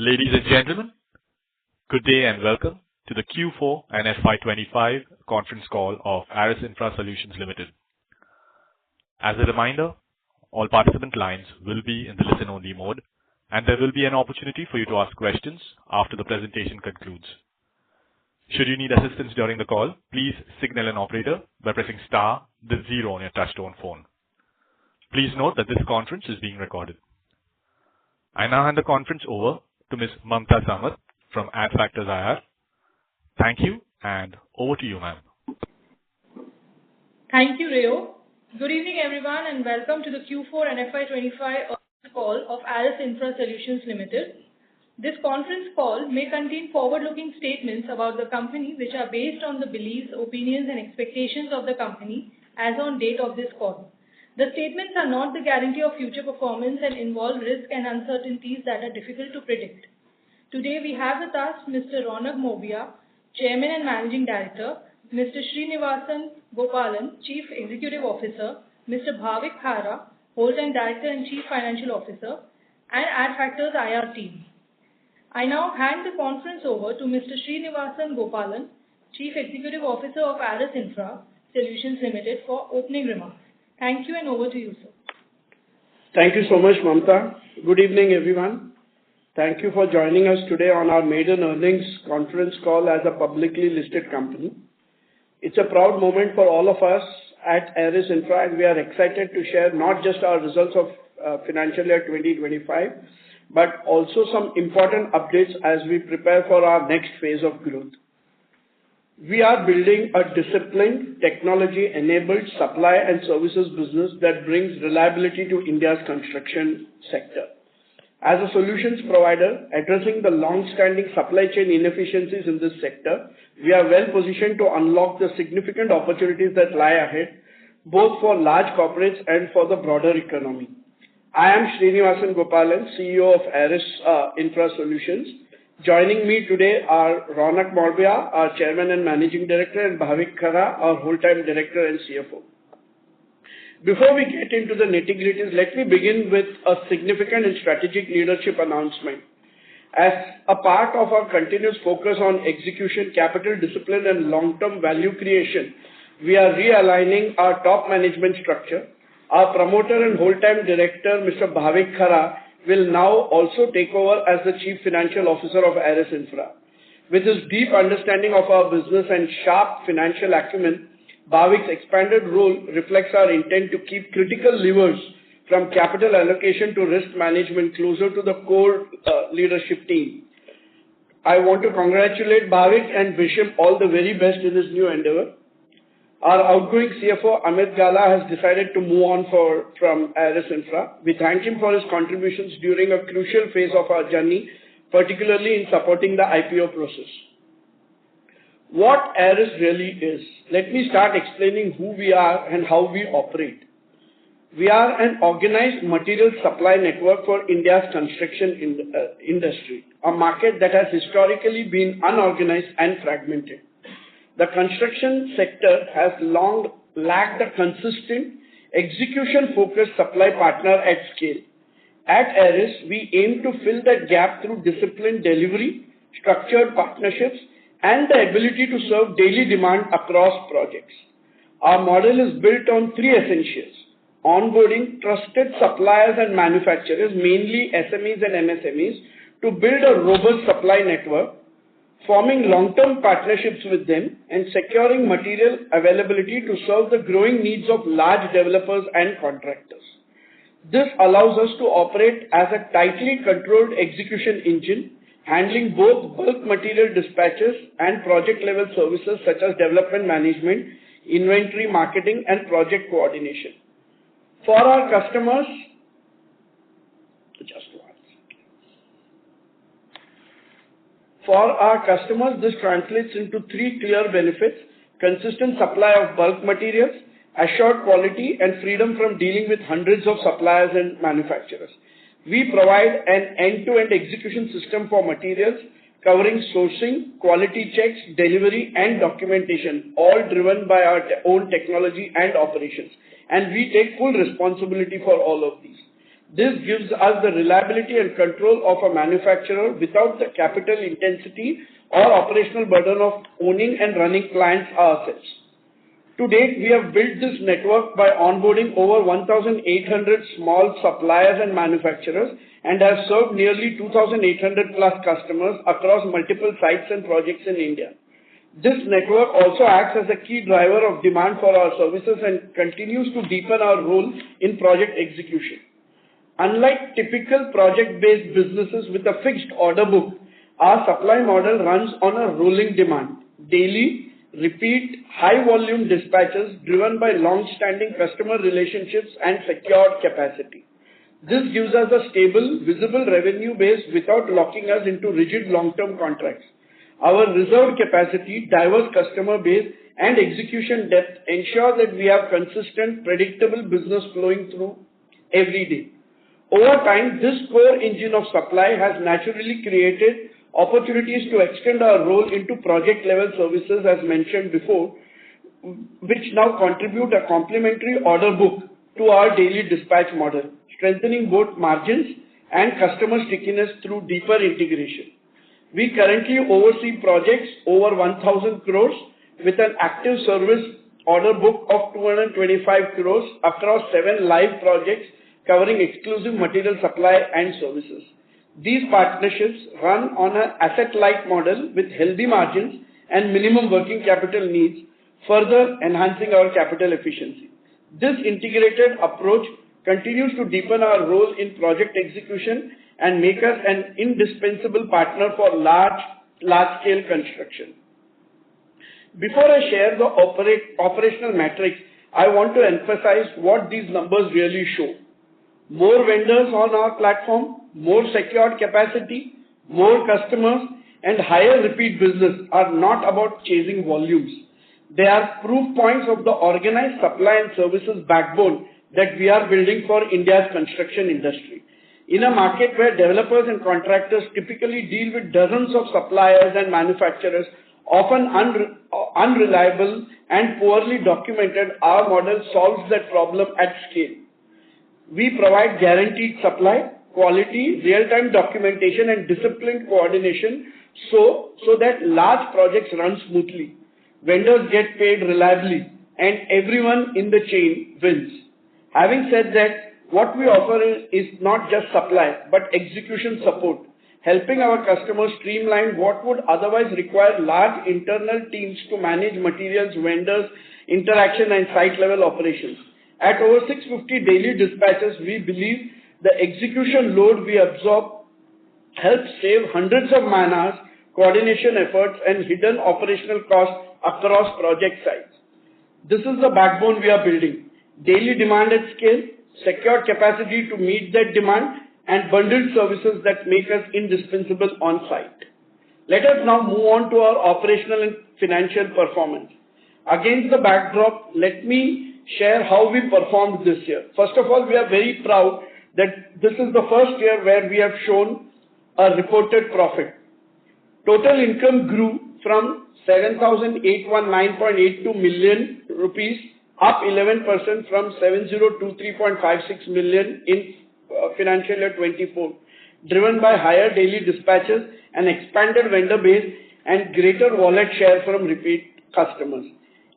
Ladies and gentlemen, good day and welcome to the Q4 and FY'25 conference call of ArisInfra Solutions Limited. As a reminder, all participant lines will be in the listen-only mode, and there will be an opportunity for you to ask questions after the presentation concludes. Should you need assistance during the call, please signal an operator by pressing star then 0 on your touchtone phone. Please note that this conference is being recorded. I now hand the conference over to Ms. Mamta Samat from Adfactors IR. Thank you, and over to you, ma'am. Thank you, Rayo. Good evening, everyone, and welcome to the Q4 and FY'25 earnings call of ArisInfra Solutions Limited. This conference call may contain forward-looking statements about the company which are based on the beliefs, opinions, and expectations of the company as on date of this call. The statements are not the guarantee of future performance and involve risks and uncertainties that are difficult to predict. Today we have with us Mr. Ronak Mobia, Chairman and Managing Director, Mr. Srinivasan Gopalan, Chief Executive Officer, Mr. Bhavik Khara, Whole-time Director and Chief Financial Officer, and Adfactors IR team. I now hand the conference over to Mr. Srinivasan Gopalan, Chief Executive Officer of ArisInfra Solutions Limited, for opening remarks. Thank you, and over to you, sir. Thank you so much, Mamta. Good evening, everyone. Thank you for joining us today on our maiden earnings conference call as a publicly listed company. It's a proud moment for all of us at ArisInfra, and we are excited to share not just our results of financial year 2025, but also some important updates as we prepare for our next phase of growth. We are building a disciplined, technology-enabled supply and services business that brings reliability to India's construction sector. As a solutions provider addressing the long-standing supply chain inefficiencies in this sector, we are well positioned to unlock the significant opportunities that lie ahead, both for large corporates and for the broader economy. I am Srinivasan Gopalan, CEO of ArisInfra Solutions. Joining me today are Ronak Mobia, our Chairman and Managing Director, and Bhavik Khara, our Whole-time Director and CFO. Before we get into the nitty-gritties, let me begin with a significant and strategic leadership announcement. As a part of our continuous focus on execution, capital discipline, and long-term value creation, we are realigning our top management structure. Our promoter and Whole-time Director, Mr. Bhavik Khara, will now also take over as the Chief Financial Officer of ArisInfra. With his deep understanding of our business and sharp financial acumen, Bhavik's expanded role reflects our intent to keep critical levers from capital allocation to risk management closer to the core leadership team. I want to congratulate Bhavik and wish him all the very best in his new endeavor. Our outgoing CFO, Amit Gala, has decided to move on from ArisInfra. We thank him for his contributions during a crucial phase of our journey, particularly in supporting the IPO process. What Aris really is, let me start explaining who we are and how we operate. We are an organized material supply network for India's construction industry, a market that has historically been unorganized and fragmented. The construction sector has long lacked a consistent, execution-focused supply partner at scale. At Aris, we aim to fill that gap through disciplined delivery, structured partnerships, and the ability to serve daily demand across projects. Our model is built on three essentials: onboarding trusted suppliers and manufacturers, mainly SMEs and MSMEs, to build a robust supply network, forming long-term partnerships with them, and securing material availability to serve the growing needs of large developers and contractors. This allows us to operate as a tightly controlled execution engine, handling both bulk material dispatches and project-level services such as development management, inventory marketing, and project coordination. For our customers, this translates into three clear benefits: consistent supply of bulk materials, assured quality, and freedom from dealing with hundreds of suppliers and manufacturers. We provide an end-to-end execution system for materials, covering sourcing, quality checks, delivery, and documentation, all driven by our own technology and operations. And we take full responsibility for all of these. This gives us the reliability and control of a manufacturer without the capital intensity or operational burden of owning and running clients' assets. To date, we have built this network by onboarding over 1,800 small suppliers and manufacturers and have served nearly 2,800 plus customers across multiple sites and projects in India. This network also acts as a key driver of demand for our services and continues to deepen our role in project execution. Unlike typical project-based businesses with a fixed order book, our supply model runs on a rolling demand, daily, repeat, high-volume dispatches driven by long-standing customer relationships and secured capacity. This gives us a stable, visible revenue base without locking us into rigid long-term contracts. Our reserved capacity, diverse customer base, and execution depth ensure that we have consistent, predictable business flowing through every day. Over time, this core engine of supply has naturally created opportunities to extend our role into project-level services, as mentioned before, which now contribute a complementary order book to our daily dispatch model, strengthening both margins and customer stickiness through deeper integration. We currently oversee projects over 1,000 crores with an active service order book of 225 crores across 7 live projects covering exclusive material supply and services. These partnerships run on an asset-light model with healthy margins and minimum working capital needs, further enhancing our capital efficiency. This integrated approach continues to deepen our role in project execution and make us an indispensable partner for large-scale construction. Before I share the operational metrics, I want to emphasize what these numbers really show. More vendors on our platform, more secured capacity, more customers, and higher repeat business are not about chasing volumes. They are proof points of the organized supply and services backbone that we are building for India's construction industry. In a market where developers and contractors typically deal with dozens of suppliers and manufacturers, often unreliable and poorly documented, our model solves that problem at scale. We provide guaranteed supply, quality, real-time documentation, and disciplined coordination so that large projects run smoothly. Vendors get paid reliably, and everyone in the chain wins. Having said that, what we offer is not just supply, but execution support, helping our customers streamline what would otherwise require large internal teams to manage materials, vendors, interaction, and site-level operations. At over 650 daily dispatches, we believe the execution load we absorb helps save hundreds of man-hours, coordination efforts, and hidden operational costs across project sites. This is the backbone we are building. Daily demand at scale, secured capacity to meet that demand, and bundled services that make us indispensable on-site. Let us now move on to our operational and financial performance. Against the backdrop, let me share how we performed this year. First of all, we are very proud that this is the first year where we have shown a reported profit. Total income grew from 7,819.82 million rupees, up 11% from 7,023.56 million in financial year 24, driven by higher daily dispatches, an expanded vendor base, and greater wallet share from repeat customers.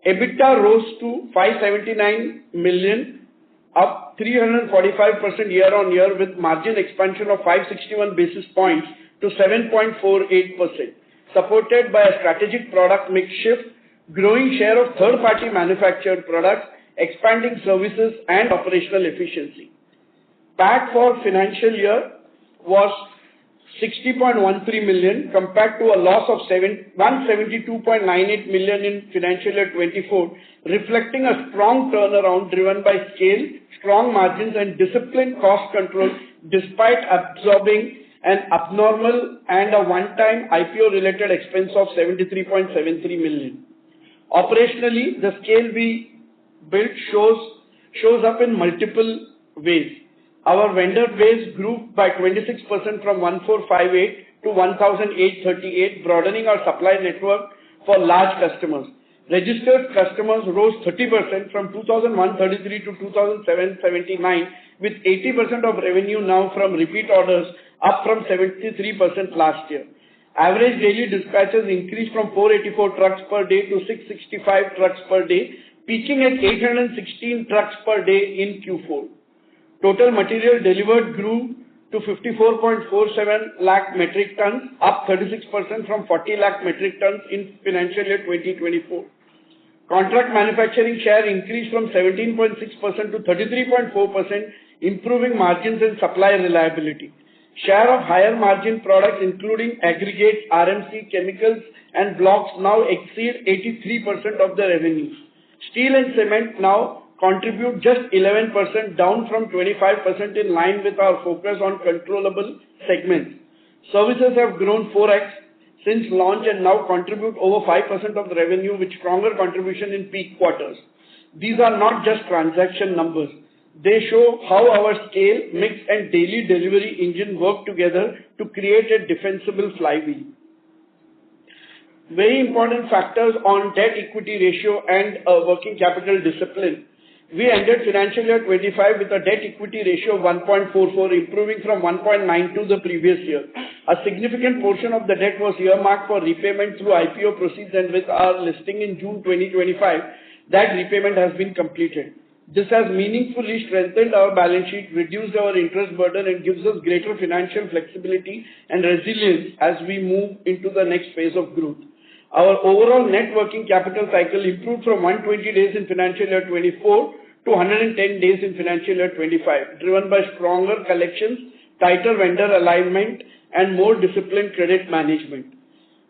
EBITDA rose to 579 million, up 345% year-on-year, with margin expansion of 561 basis points to 7.48%, supported by a strategic product mix shift, growing share of third-party manufactured products, expanding services, and operational efficiency. PAT for financial year was 60.13 million compared to a loss of 172.98 million in financial year 24, reflecting a strong turnaround driven by scale, strong margins, and disciplined cost control despite absorbing an abnormal and a one-time IPO-related expense of 73.73 million. Operationally, the scale we built shows up in multiple ways. Our vendor base grew by 26% from 1,458 to 1,838, broadening our supply network for large customers. Registered customers rose 30% from 2,133 to 2,779, with 80% of revenue now from repeat orders, up from 73% last year. Average daily dispatches increased from 484 trucks per day to 665 trucks per day, peaking at 816 trucks per day in Q4. Total material delivered grew to 54.47 lakh metric tons, up 36% from 40 lakh metric tons in financial year 2024. Contract manufacturing share increased from 17.6% to 33.4%, improving margins and supply reliability. Share of higher margin products, including aggregates, RMC, chemicals, and blocks, now exceed 83% of the revenues. Steel and cement now contribute just 11%, down from 25%, in line with our focus on controllable segments. Services have grown 4x since launch and now contribute over 5% of the revenue, with stronger contribution in peak quarters. These are not just transaction numbers. They show how our scale, mix, and daily delivery engine work together to create a defensible flywheel. Very important factors on debt equity ratio and working capital discipline. We ended financial year 25 with a debt equity ratio of 1.44, improving from 1.92 the previous year. A significant portion of the debt was earmarked for repayment through IPO proceeds, and with our listing in June 2025, that repayment has been completed. This has meaningfully strengthened our balance sheet, reduced our interest burden, and gives us greater financial flexibility and resilience as we move into the next phase of growth. Our overall net working capital cycle improved from 120 days in financial year 24 to 110 days in financial year 25, driven by stronger collections, tighter vendor alignment, and more disciplined credit management.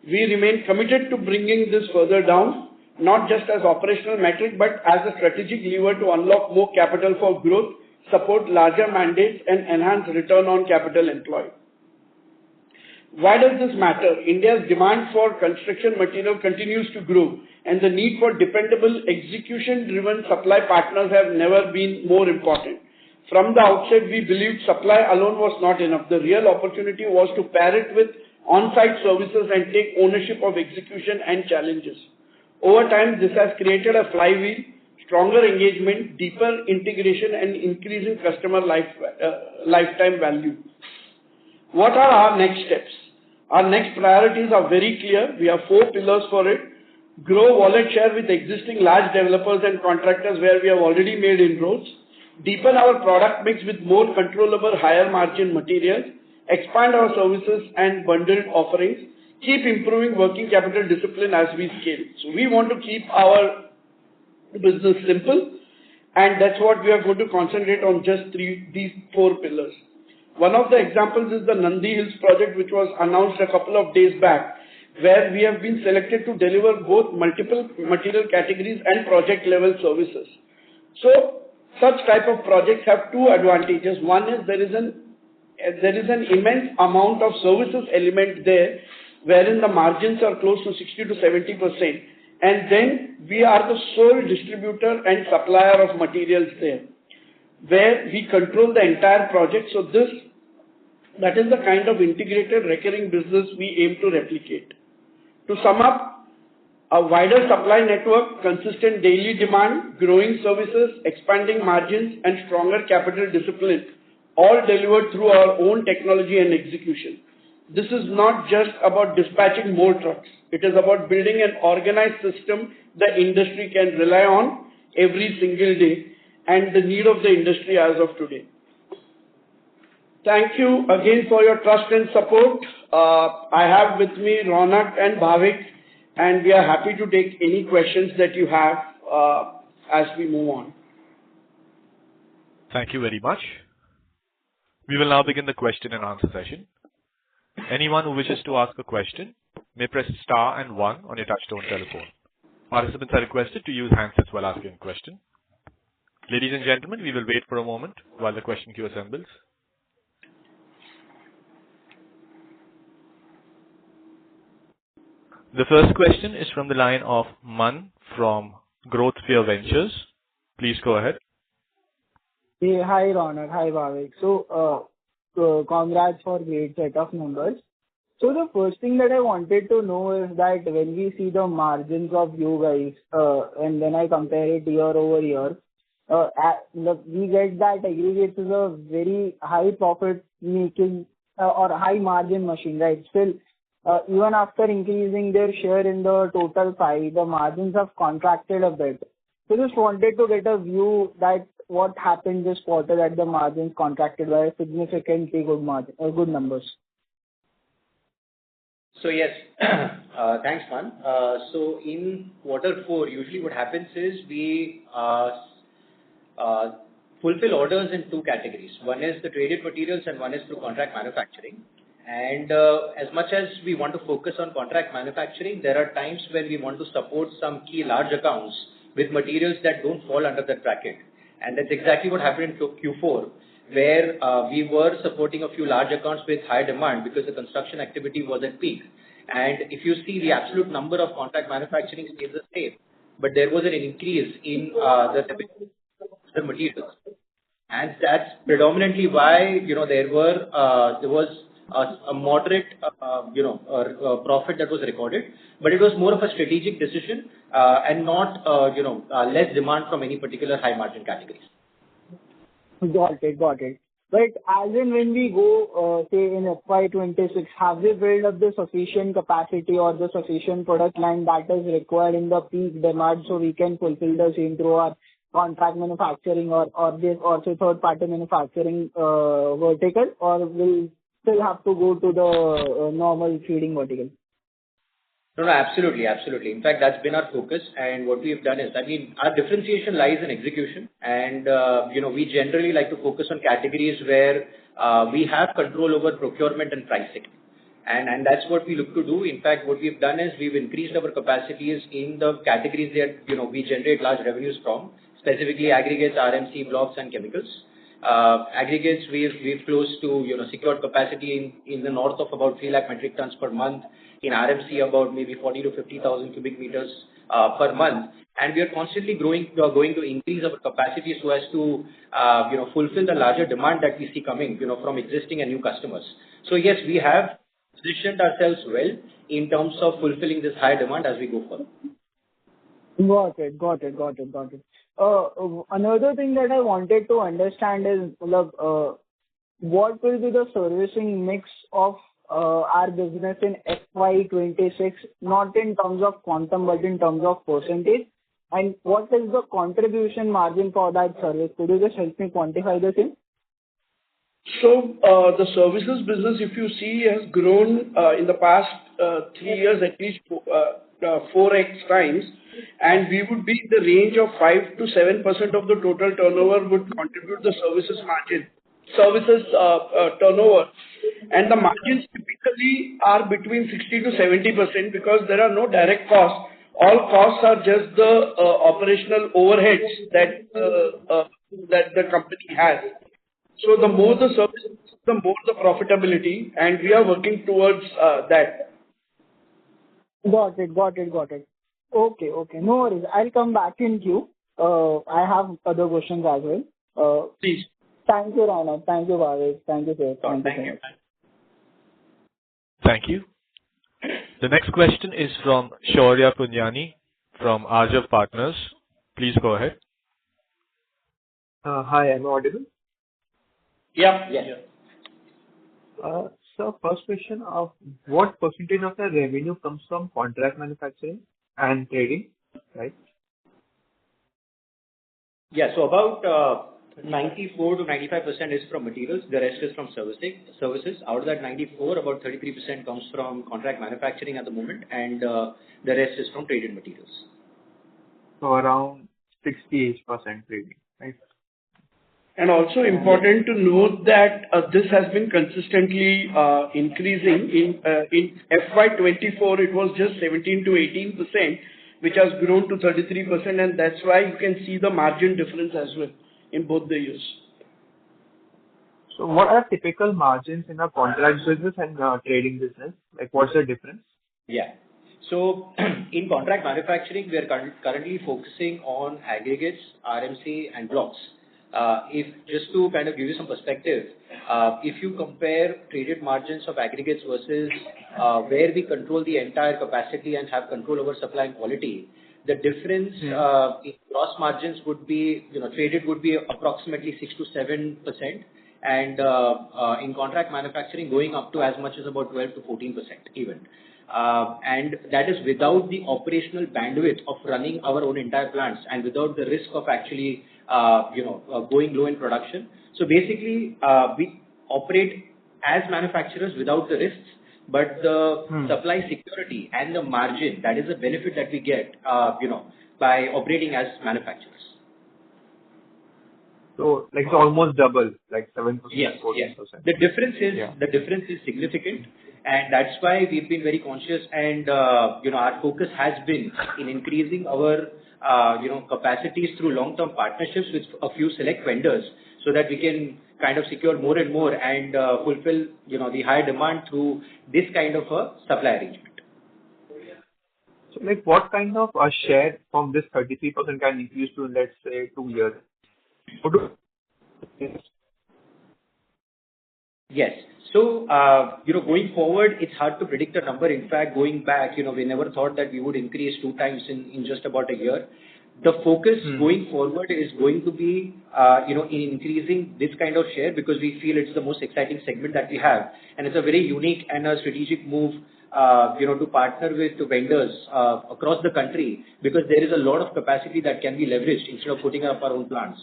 We remain committed to bringing this further down, not just as operational metric, but as a strategic lever to unlock more capital for growth, support larger mandates, and enhance return on capital employed. Why does this matter? India's demand for construction material continues to grow, and the need for dependable, execution-driven supply partners have never been more important. From the outset, we believed supply alone was not enough. The real opportunity was to pair it with on-site services and take ownership of execution and challenges. Over time, this has created a flywheel, stronger engagement, deeper integration, and increasing customer lifetime value. What are our next steps? Our next priorities are very clear. We have 4 pillars for it. Grow wallet share with existing large developers and contractors where we have already made inroads. Deepen our product mix with more controllable, higher margin materials. Expand our services and bundled offerings. Keep improving working capital discipline as we scale. So we want to keep our business simple, and that's what we are going to concentrate on, just these 4 pillars. One of the examples is the Nandi Hills project, which was announced a couple of days back, where we have been selected to deliver both multiple material categories and project level services. So such type of projects have 2 advantages. One is there is an immense amount of services element there, wherein the margins are close to 60 to 70%. And then we are the sole distributor and supplier of materials there, where we control the entire project. So that is the kind of integrated recurring business we aim to replicate. To sum up, a wider supply network, consistent daily demand, growing services, expanding margins, and stronger capital discipline, all delivered through our own technology and execution. This is not just about dispatching more trucks. It is about building an organized system the industry can rely on every single day, and the need of the industry as of today. Thank you again for your trust and support. I have with me Ronak and Bhavik, and we are happy to take any questions that you have as we move on. Thank you very much. We will now begin the question and answer session. Anyone who wishes to ask a question may press star and 1 on your touchtone telephone. Participants are requested to use handsets while asking a question. Ladies and gentlemen, we will wait for a moment while the question queue assembles. The first question is from the line of Man from Growth Fear Ventures. Please go ahead. Hey, hi Ronak, hi Bhavik. So, congrats for great set of numbers. So the first thing that I wanted to know is that when we see the margins of you guys, and when I compare it year over year, we get that aggregates is a very high profit making or high margin machine, right? Still, even after increasing their share in the total pie, the margins have contracted a bit. So just wanted to get a view that what happened this quarter that the margins contracted by a significantly good numbers. So yes, thanks, Man. So in quarter 4, usually what happens is we fulfill orders in 2 categories. One is the traded materials and one is through contract manufacturing. And as much as we want to focus on contract manufacturing, there are times when we want to support some key large accounts with materials that don't fall under that bracket. And that's exactly what happened in Q4, where we were supporting a few large accounts with high demand because the construction activity was at peak. And if you see the absolute number of contract manufacturing stays the same, but there was an increase in the materials. And that's predominantly why, there was a moderate, profit that was recorded, but it was more of a strategic decision and not, less demand from any particular high margin categories. Got it. But as in when we go, say in FY'26, have we built up the sufficient capacity or the sufficient product line that is required in the peak demand so we can fulfill the same through our contract manufacturing or say third party manufacturing vertical, or will still have to go to the normal feeding vertical? No, absolutely. In fact, that's been our focus, and what we've done is, our differentiation lies in execution, and we generally like to focus on categories where we have control over procurement and pricing, and that's what we look to do. In fact, what we've done is we've increased our capacities in the categories that we generate large revenues from, specifically aggregates, RMC, blocks, and chemicals. Aggregates, we've close to secured capacity in the north of about 3 lakh metric tons per month. In RMC, about maybe 40 to 50,000 cubic meters per month, and we are constantly going to increase our capacity so as to fulfill the larger demand that we see coming from existing and new customers. So yes, we have positioned ourselves well in terms of fulfilling this high demand as we go forward. Got it. Another thing that I wanted to understand is what will be the servicing mix of our business in FY'26, not in terms of quantum but in terms of percentage, and what is the contribution margin for that service? Could you just help me quantify the thing? So the services business, if you see, has grown in the past 3 years at least 4x times, and we would be in the range of 5 to 7% of the total turnover would contribute the services turnover, and the margins typically are between 60 to 70% because there are no direct costs. All costs are just the operational overheads that the company has. So the more the service, the more the profitability, and we are working towards that. Got it. Okay. No worries. I'll come back in queue. I have other questions as well. Please. Thank you, Rana. Thank you, Bhavesh. Thank you, sir. Thank you. Thank you. The next question is from Shaurya Punyani from Arjav Partners. Please go ahead. Hi, am I audible? Yeah. So first question of what percentage of the revenue comes from contract manufacturing and trading, right? Yeah, so about 94 to 95% is from materials, the rest is from services. Out of that 94, about 33% comes from contract manufacturing at the moment, and the rest is from traded materials. So around 68% trading, right? And also important to note that this has been consistently increasing. In FY'24, it was just 17 to 18%, which has grown to 33%, and that's why you can see the margin difference as well in both the years. So what are typical margins in a contract business and trading business? Like what's the difference? Yeah. So in contract manufacturing, we are currently focusing on aggregates, RMC, and blocks. If just to kind of give you some perspective, if you compare traded margins of aggregates versus where we control the entire capacity and have control over supply and quality, the difference in gross margins would be, traded would be approximately 6 to 7%, and in contract manufacturing going up to as much as about 12 to 14% even. And that is without the operational bandwidth of running our own entire plants and without the risk of actually, going low in production. So basically, we operate as manufacturers without the risks, but the supply security and the margin, that is a benefit that we get, by operating as manufacturers. So like it's almost double, like 7%, Yes, 14%. yes. The difference is significant, and that's why we've been very conscious, and our focus has been in increasing our capacities through long-term partnerships with a few select vendors, so that we can kind of secure more and more and fulfill the higher demand through this kind of a supply arrangement. So like what kind of a share from this 33% can increase to, let's say, 2 years? Yes. So, going forward, it's hard to predict a number. In fact, going back, we never thought that we would increase 2 times in just about a year. The focus going forward is going to be, in increasing this kind of share, because we feel it's the most exciting segment that we have. And it's a very unique and a strategic move, to partner with the vendors across the country, because there is a lot of capacity that can be leveraged instead of putting up our own plants.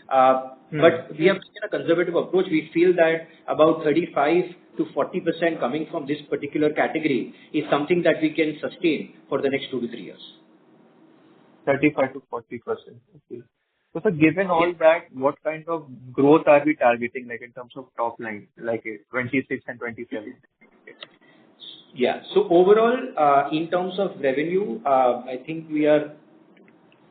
But we have taken a conservative approach. We feel that about 35 to 40% coming from this particular category is something that we can sustain for the next 2 to 3 years. 35 to 40%. Okay. So sir, given all that, what kind of growth are we targeting, like in terms of top line, like 26 and 27? Yeah. So overall, in terms of revenue, I think we are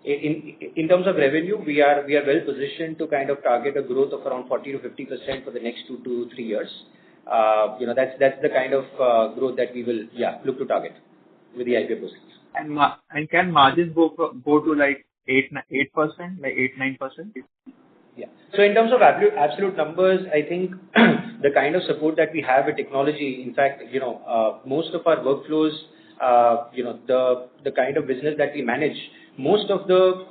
in terms of revenue, we are well positioned to kind of target a growth of around 40 to 50% for the next 2 to 3 years. That's the kind of growth that we will look to target with the IPO process. And can margins go to like 8%, like 8-9%? Yeah. So in terms of absolute numbers, I think the kind of support that we have with technology, in fact, most of our workflows, the kind of business that we manage, most of the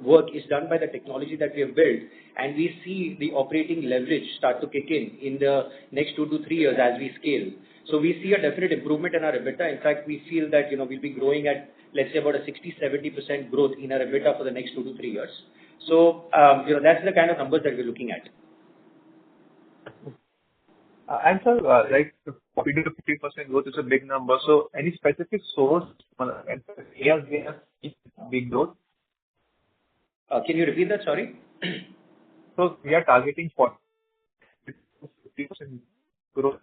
work is done by the technology that we have built, and we see the operating leverage start to kick in the next 2 to 3 years as we scale. So we see a definite improvement in our EBITDA. In fact, we feel that we'll be growing at, let's say, about a 60-70% growth in our EBITDA for the next 2 to 3 years. So that's the kind of numbers that we're looking at. And sir, like 40 to 50% growth is a big number. So any specific source areas we have big growth? Can you repeat that? Sorry. So we are targeting 40 to 50% growth.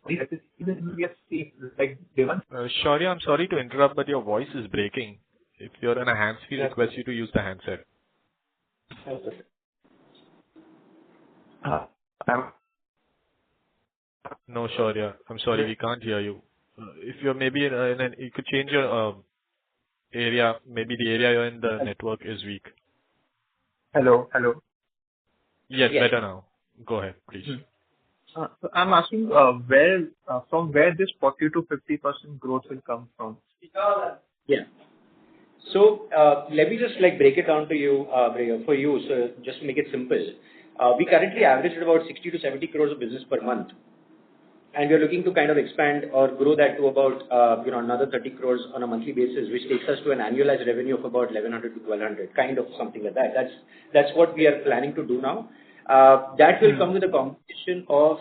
Even we have seen like demand. Shaurya, I'm sorry to interrupt, but your voice is breaking. If you're in a hands-free, request you to use the handset. No, Shaurya, I'm sorry, we can't hear you. If you're maybe you could change your area. Maybe the area you're in, the network is weak. Hello. Yes, better now. Go ahead, please. So I'm asking from where this 40 to 50% growth will come from? Yeah. So let me just break it down to you, for you. So just to make it simple, we currently average at about 60 to 70 crores of business per month, and we're looking to kind of expand or grow that to about another 30 crores on a monthly basis, which takes us to an annualized revenue of about 1100 to 1200, kind of something like that. That's what we are planning to do now. That will come with a combination of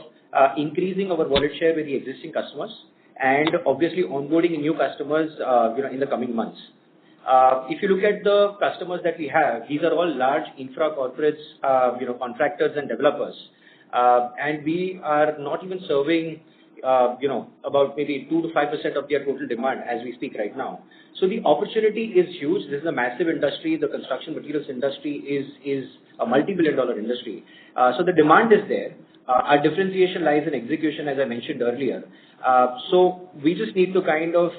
increasing our wallet share with the existing customers and obviously onboarding new customers, in the coming months. If you look at the customers that we have, these are all large infra corporates, contractors and developers. And we are not even serving, about maybe 2 to 5% of their total demand as we speak right now. So the opportunity is huge. This is a massive industry. The construction materials industry is a multi-billion-dollar industry. So the demand is there. Our differentiation lies in execution, as I mentioned earlier. So we just need to kind of,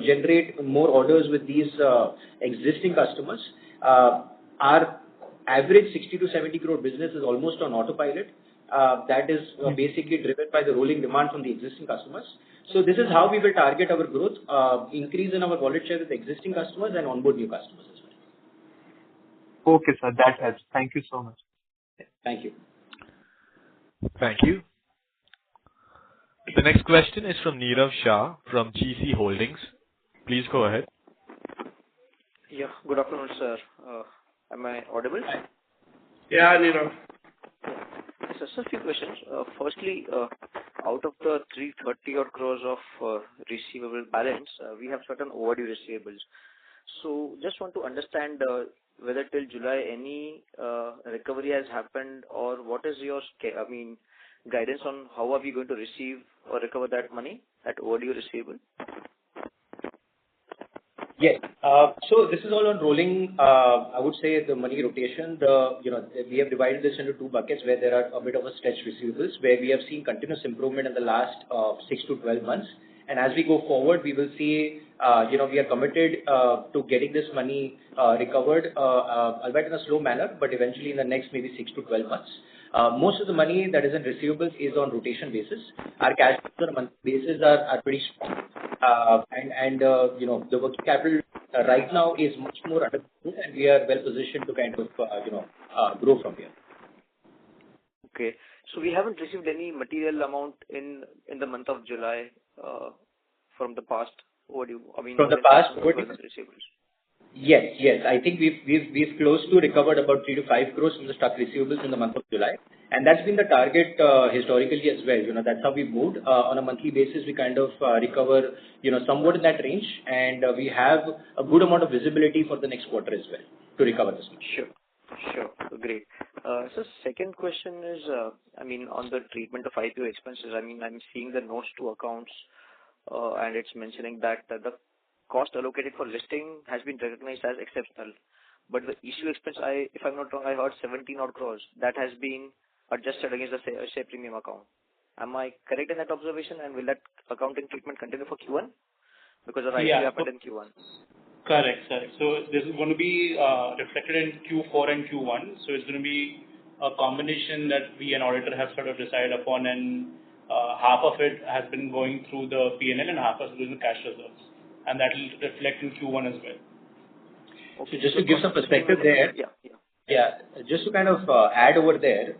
generate more orders with these existing customers. Our average 60 to 70 crore business is almost on autopilot. that is basically driven by the rolling demand from the existing customers. So this is how we will target our growth, increase in our wallet share with existing customers and onboard new customers as well. Okay, sir. That helps. Thank you so much. Thank you. Thank you. The next question is from Nirav Shah from GC Holdings. Please go ahead. Yeah. Good afternoon, sir. Am I audible? Yeah, Nirav. Yes, sir. A few questions. Firstly, out of the 330 odd crores of receivable balance, we have certain overdue receivables. So just want to understand whether till July any recovery has happened, or what is your guidance on how are we going to receive or recover that money, that overdue receivable? Yes. So this is all on rolling, I would say, the money rotation. We have divided this into two buckets where there are a bit of a stretch receivables, where we have seen continuous improvement in the last 6 to 12 months. And as we go forward, we will see, we are committed to getting this money recovered, albeit in a slow manner, but eventually in the next maybe 6 to 12 months. Most of the money that is in receivables is on rotation basis. Our cash flows on a monthly basis are pretty strong. The working capital right now is much more under control, and we are well positioned to kind of, grow from here. Okay. So we haven't received any material amount in the month of July from the past overdue. From the past overdue receivables. Yes. I think we've close to recovered about 3 to 5 crores from the stuck receivables in the month of July, and that's been the target historically as well. That's how we moved on a monthly basis. We kind of recover, somewhat in that range, and we have a good amount of visibility for the next quarter as well to recover this much. Sure. Great. So second question is, on the treatment of IPO expenses. I'm seeing the notes to accounts, and it's mentioning that the cost allocated for listing has been recognized as exceptional, but the issue expense, if I'm not wrong, I heard 17 odd crores that has been adjusted against the share premium account. Am I correct in that observation? And will that accounting treatment continue for Q1? Because the IPO happened in Q1. Correct. So this is going to be reflected in Q4 and Q1. So it's going to be a combination that we, an auditor, have sort of decided upon, and half of it has been going through the P&L and half is through the cash reserves. And that will reflect in Q1 as well. Okay. So just to give some perspective there, just to kind of add over there,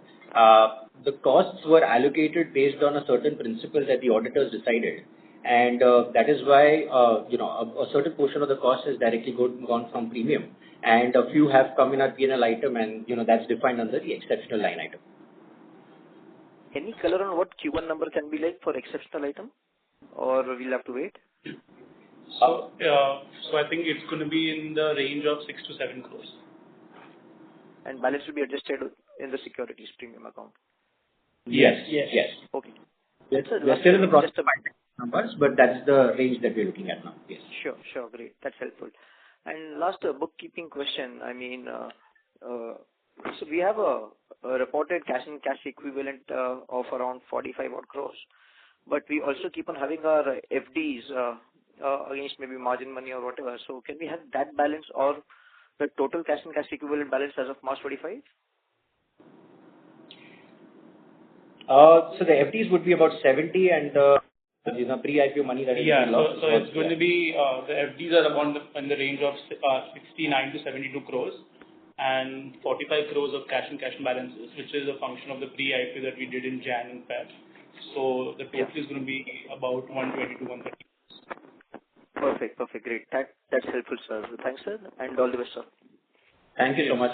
the costs were allocated based on a certain principle that the auditors decided, and that is why a certain portion of the cost has directly gone from premium, and a few have come in our P&L item, and that's defined under the exceptional line item. Any color on what Q1 number can be like for exceptional item, or we'll have to wait? So I think it's going to be in the range of 6 to 7 crores. And balance will be adjusted in the securities premium account. Yes. Okay. We're still in the process of finding numbers, but that's the range that we're looking at now. Yes. Sure. Great. That's helpful. And last bookkeeping question. So we have a reported cash and cash equivalent of around 45 odd crores, but we also keep on having our FDs against maybe margin money or whatever. So can we have that balance or the total cash and cash equivalent balance as of March 25? So the FDs would be about 70, and the pre-IPO money that is lost. So it's going to be the FDs are around in the range of 69 to 72 crores, and 45 crores of cash and cash balances, which is a function of the pre-IPO that we did in Jan and Feb. So the total is going to be about 120 to 130. Perfect. Great. That's helpful, sir. Thanks, sir, and all the best, sir. Thank you so much.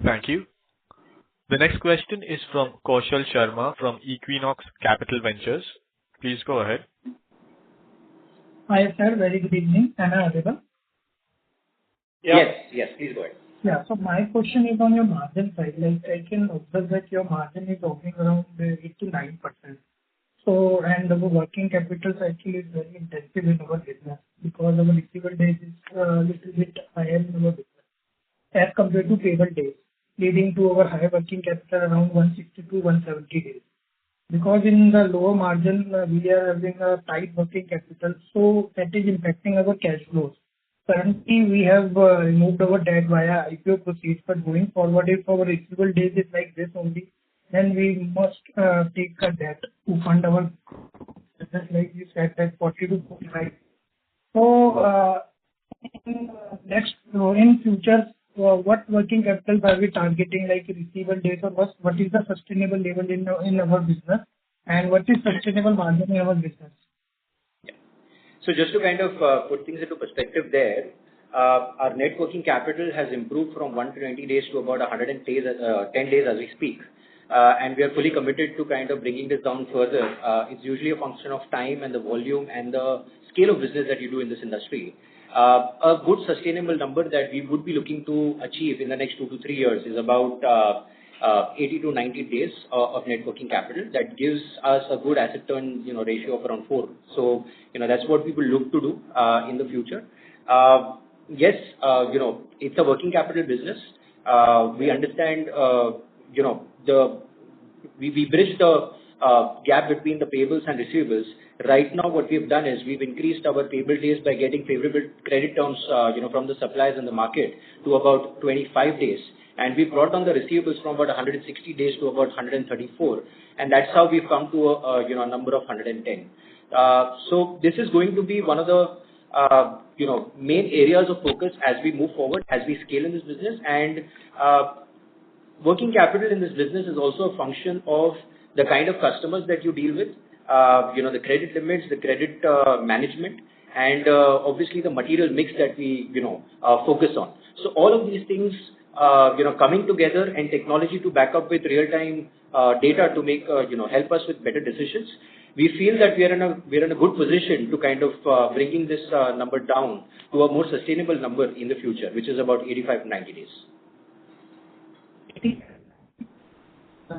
Thank you. The next question is from Kaushal Sharma from Equinox Capital Ventures. Please go ahead. Hi, sir. Very good evening. Am I audible? Yes, please go ahead. Yeah, so my question is on your margin side. Like I can observe that your margin is hovering around 8 to 9%. So, and the working capital cycle is very intensive in our business because our receivable days is a little bit higher in our business as compared to payable days, leading to our higher working capital around 160 to 170 days. Because in the lower margin, we are having a tight working capital, so that is impacting our cash flows. currently we have removed our debt via IPO proceeds, but going forward, if our receivable days is like this only, then we must take a debt to fund our business, like you said, that 40 to 45. So, in future, what working capital are we targeting, like receivable days, or what is the sustainable level in our business, and what is sustainable margin in our business? So just to kind of put things into perspective there, our net working capital has improved from 120 days to about 110 days, 10 days as we speak. And we are fully committed to kind of bringing this down further. It's usually a function of time and the volume and the scale of business that you do in this industry. A good sustainable number that we would be looking to achieve in the next 2 to 3 years is about 80 to 90 days of net working capital. That gives us a good asset turn, ratio of around 4. So, that's what we will look to do in the future. Yes, it's a working capital business. We understand, we bridge the gap between the payables and receivables. Right now, what we've done is we've increased our payable days by getting favorable credit terms, from the suppliers in the market to about 25 days. And we brought down the receivables from about 160 days to about 134. And that's how we've come to a number of 110. So this is going to be one of the, main areas of focus as we move forward, as we scale in this business. And working capital in this business is also a function of the kind of customers that you deal with, the credit limits, the credit management, and obviously the material mix that we, focus on. So all of these things, coming together and technology to back up with real-time data to make, help us with better decisions, we feel that we are in a good position to kind of bringing this number down to a more sustainable number in the future, which is about 85 to 90 days.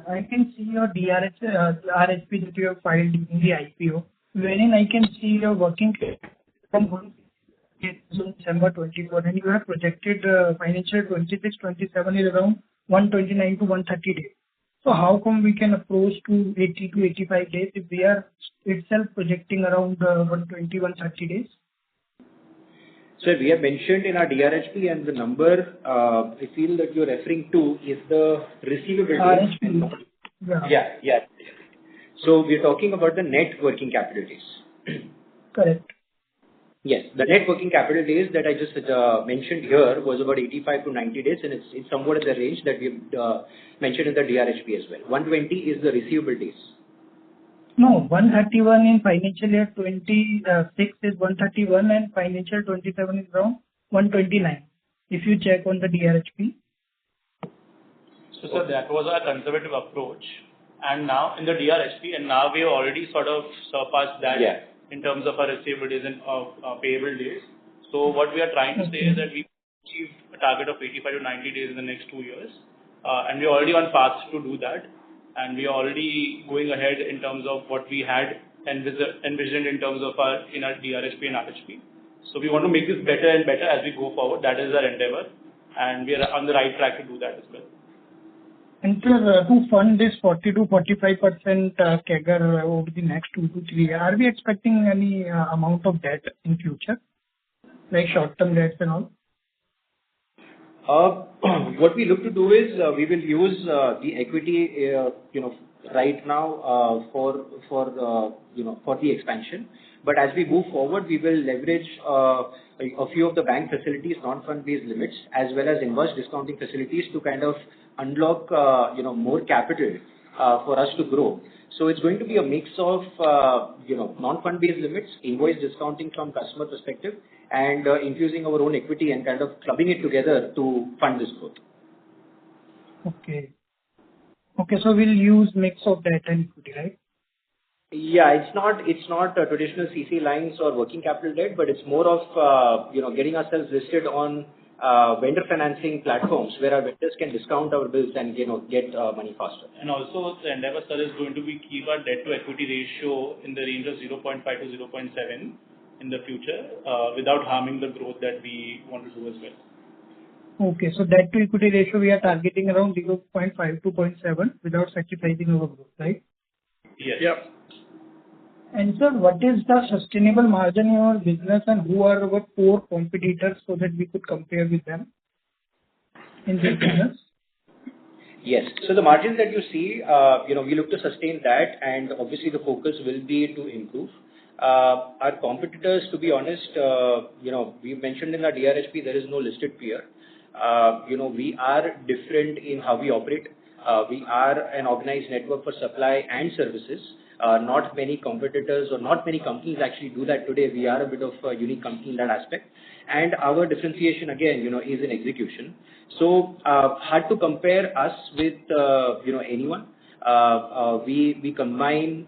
I can see your RHP that you have filed in the IPO, wherein I can see your working from December 24, and you have projected financial 26-27 is around 129 to 130 days. So how come we can approach to 80 to 85 days if we are itself projecting around 120, 130 days? So we have mentioned in our DRHP, and the number I feel that you're referring to is the receivable days. Yeah. So we're talking about the net working capital days. Correct. Yes, the net working capital days that I just mentioned here was about 85 to 90 days, and it's somewhat in the range that we've mentioned in the DRHP as well. 120 is the receivable days. No, 131 in financial year 26 is 131, and financial 27 is around 129. If you check on the DRHP. So, sir, that was our conservative approach, and now in the DRHP, and now we have already sort of surpassed that. Yeah. In terms of our receivable days and payable days. So what we are trying to say is that we achieved a target of 85 to 90 days in the next 2 years. And we are already on path to do that. And we are already going ahead in terms of what we had envisioned in terms of our DRHP and RHP. So we want to make this better and better as we go forward. That is our endeavor. And we are on the right track to do that as well. And to fund this 40 to 45% CAGR over the next 2 to 3 years, are we expecting any amount of debt in future, like short-term debts and all? What we look to do is we will use the equity, right now for the expansion. But as we move forward, we will leverage a few of the bank facilities, non-fund-based limits, as well as invoice discounting facilities to kind of unlock, more capital for us to grow. So it's going to be a mix of, non-fund-based limits, invoice discounting from customer perspective, and infusing our own equity and kind of clubbing it together to fund this growth. Okay, so we'll use mix of debt and equity, right? Yeah, it's not traditional CC lines or working capital debt, but it's more of, getting ourselves listed on vendor financing platforms where our vendors can discount our bills and, get money faster. And also the endeavor, sir, is going to be keep our debt to equity ratio in the range of 0.5 to 0.7 in the future without harming the growth that we want to do as well. Okay, so debt to equity ratio we are targeting around 0.5 to 0.7 without sacrificing our growth, right? Yes. Yep. And sir, what is the sustainable margin in your business and who are our core competitors so that we could compare with them in this business? Yes. So the margins that you see, we look to sustain that, and obviously the focus will be to improve. Our competitors, to be honest, we mentioned in our DRHP, there is no listed peer. We are different in how we operate. We are an organized network for supply and services. Not many competitors or not many companies actually do that today. We are a bit of a unique company in that aspect. And our differentiation, again, is in execution. So hard to compare us with, anyone. We combine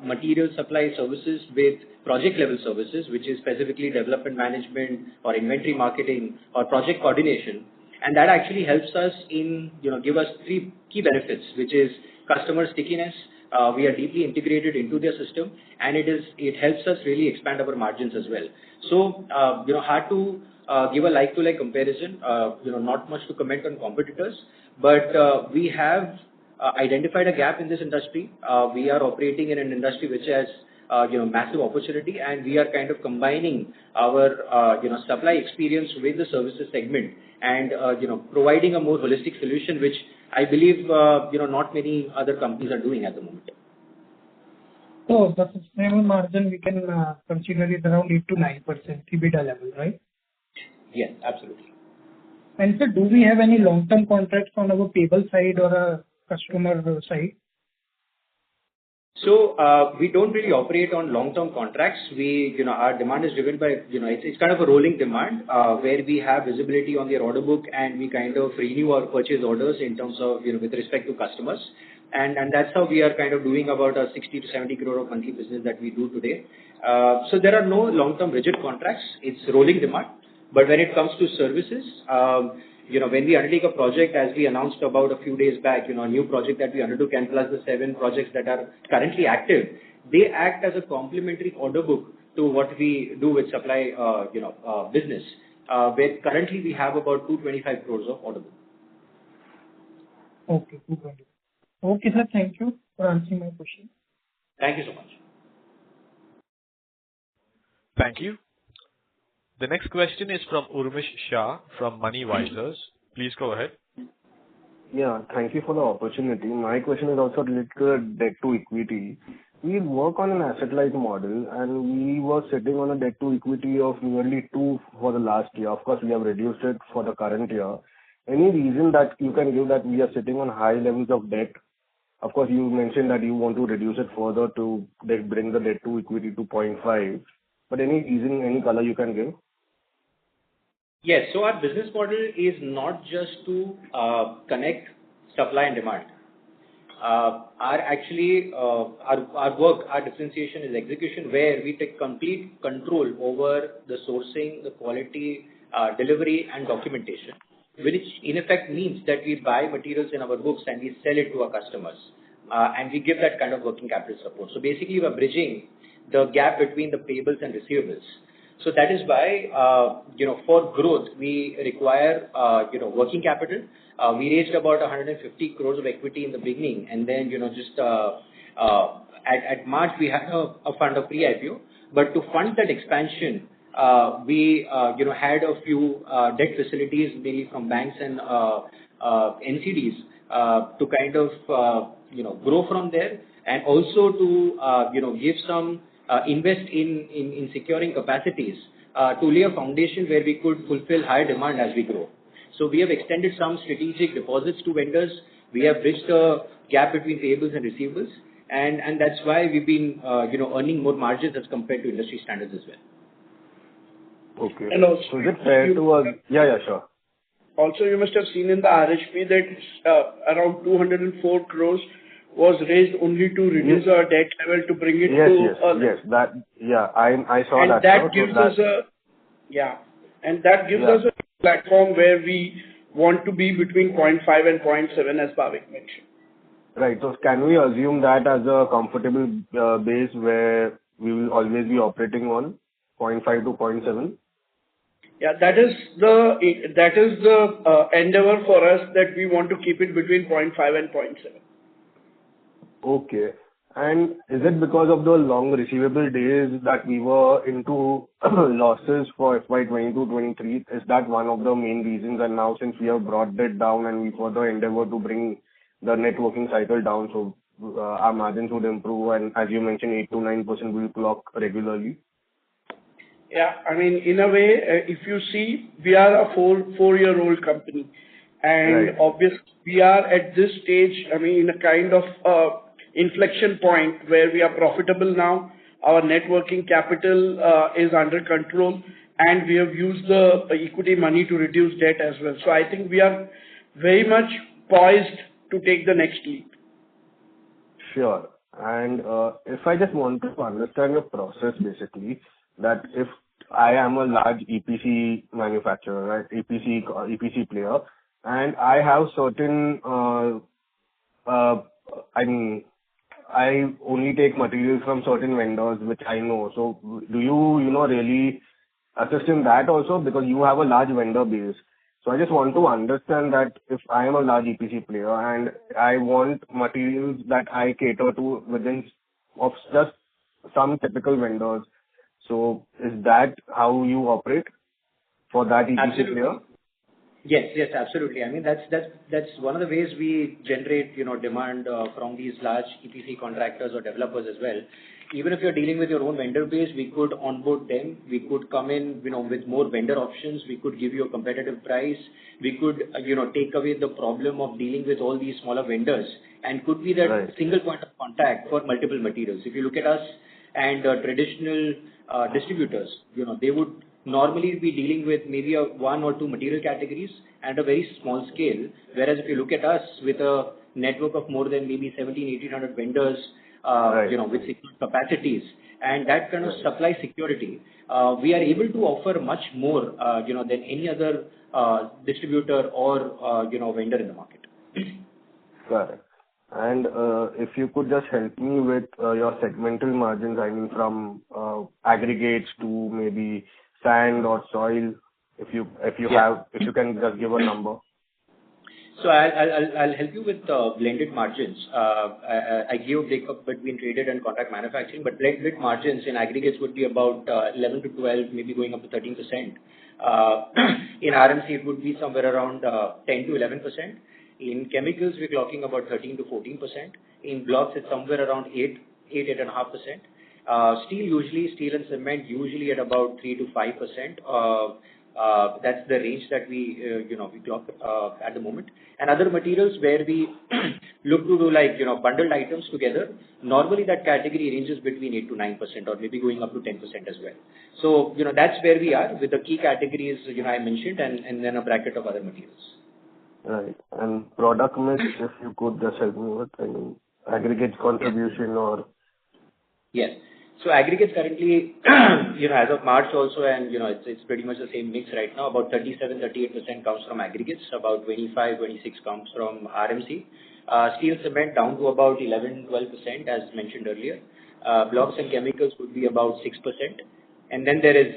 material supply services with project level services, which is specifically development management or inventory marketing or project coordination. And that actually helps us in, give us three key benefits, which is customer stickiness. We are deeply integrated into their system, and it helps us really expand our margins as well. So, hard to give a like-to-like comparison, not much to comment on competitors, but we have identified a gap in this industry. We are operating in an industry which has massive opportunity, and we are kind of combining our supply experience with the services segment and providing a more holistic solution, which I believe not many other companies are doing at the moment. So the sustainable margin we can consider it around 8 to 9% EBITDA level, right? Yes, absolutely. And sir, do we have any long-term contracts on our payable side or a customer side? So we don't really operate on long-term contracts. Our demand is driven by, it's kind of a rolling demand where we have visibility on their order book, and we kind of renew our purchase orders in terms of, with respect to customers. And that's how we are kind of doing about a 60 to 70 crore of monthly business that we do today. So there are no long-term rigid contracts. It's rolling demand. But when it comes to services, when we undertake a project, as we announced about a few days back, a new project that we undertook, and plus the 7 projects that are currently active, they act as a complementary order book to what we do with supply, business, where currently we have about 225 crores of order book. Okay, 220. Okay, sir. Thank you for answering my question. Thank you so much. Thank you. The next question is from Urmish Shah from Money Wisers. Please go ahead. Yeah, thank you for the opportunity. My question is also related to debt to equity. We work on an asset-light model, and we were sitting on a debt to equity of nearly 2 for the last year. Of course, we have reduced it for the current year. Any reason that you can give that we are sitting on high levels of debt? Of course, you mentioned that you want to reduce it further to bring the debt to equity to 0.5. But any reason, any color you can give? Yes. So our business model is not just to connect supply and demand. Our differentiation is execution, where we take complete control over the sourcing, the quality, delivery, and documentation, which in effect means that we buy materials in our books and we sell it to our customers, and we give that kind of working capital support. So basically, we are bridging the gap between the payables and receivables. So that is why, for growth, we require, working capital. We raised about 150 crores of equity in the beginning, and then, at March, we had a fund of pre-IPO. But to fund that expansion, we, had a few debt facilities, mainly from banks and NCDs, to kind of, grow from there, and also to, give some invest in securing capacities to lay a foundation where we could fulfill higher demand as we grow. So we have extended some strategic deposits to vendors. We have bridged the gap between payables and receivables, and that's why we've been earning more margins as compared to industry standards as well. Okay. And also, so is it fair to yeah, sure. Also, you must have seen in the RHP that around 204 crores was raised only to reduce our debt level to bring it I saw and that. That gives us a platform where we want to be between 0.5 and 0.7, as Bhavik mentioned. Right. So can we assume that as a comfortable base where we will always be operating on 0.5 to 0.7? Yeah, that is the endeavor for us, that we want to keep it between 0.5 and 0.7. Okay. And is it because of the long receivable days that we were into losses for FY 22-23? Is that one of the main reasons? And now since we have brought that down and we further endeavor to bring the net working cycle down, so our margins would improve, and as you mentioned, 8 to 9% will clock regularly. Yeah, I mean, in a way, if you see, we are a four-year-old company, and Right. obviously we are at this stage, I mean, in a kind of inflection point where we are profitable now. Our net working capital is under control, and we have used the equity money to reduce debt as well. So I think we are very much poised to take the next leap. Sure. And if I just want to understand your process, basically, that if I am a large EPC manufacturer, right, EPC player, and I have certain, I mean, I only take materials from certain vendors, which I know. So do you, really assist in that also? Because you have a large vendor base. So I just want to understand that if I am a large EPC player and I want materials that I cater to within of just some typical vendors, so is that how you operate for that EPC Absolutely. player? Yes, absolutely. I mean, that's one of the ways we generate, demand from these large EPC contractors or developers as well. Even if you're dealing with your own vendor base, we could onboard them. We could come in, with more vendor options. We could give you a competitive price. We could, take away the problem of dealing with all these smaller vendors and could be that Right. single point of contact for multiple materials. If you look at us and traditional distributors, they would normally be dealing with maybe one or two material categories and a very small scale. Whereas if you look at us with a network of more than maybe 1,700-1,800 vendors, Right. with secure capacities and that kind of supply security, we are able to offer much more, than any other distributor or, vendor in the market. Correct. And if you could just help me with your segmental margins, I mean, from aggregates to maybe sand or soil, if you can just give a number. So I'll help you with blended margins. I gave a breakup between traded and contract manufacturing, but blended margins in aggregates would be about 11 to 12, maybe going up to 13%. In RMC, it would be somewhere around 10 to 11%. In chemicals, we're clocking about 13 to 14%. In blocks, it's somewhere around 8.5%. Steel and cement usually at about 3 to 5%. That's the range that we clock at the moment. And other materials where we look to do bundled items together, normally that category ranges between 8 to 9% or maybe going up to 10% as well. So, that's where we are with the key categories, I mentioned and then a bracket of other materials. Right. And product mix, if you could just help me with, I mean, aggregate contribution or... Yes. So aggregates currently, as of March also, and, it's pretty much the same mix right now. About 37-38% comes from aggregates, about 25-26% comes from RMC. Steel cement down to about 11-12%, as mentioned earlier. Blocks and chemicals would be about 6%. And then there is,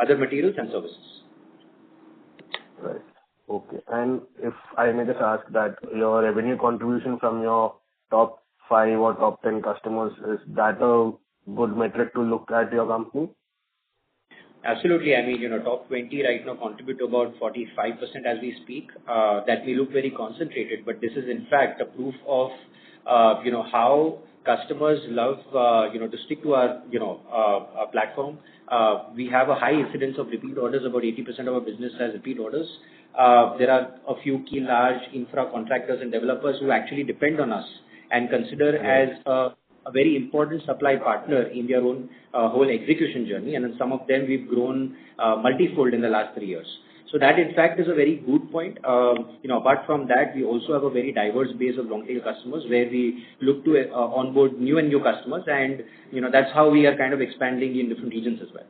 other materials and services. Right. Okay. And if I may just ask that your revenue contribution from your top 5 or top 10 customers, is that a good metric to look at your company? Absolutely. I mean, top 20 right now contribute to about 45% as we speak. That may look very concentrated, but this is in fact a proof of, how customers love, to stick to our platform. We have a high incidence of repeat orders. About 80% of our business has repeat orders. There are a few key large infra contractors and developers who actually depend on us and consider as a very important supply partner in their own whole execution journey. And in some of them, we've grown multifold in the last 3 years. So that, in fact, is a very good point. Apart from that, we also have a very diverse base of long-tail customers where we look to onboard new customers. And, that's how we are kind of expanding in different regions as well.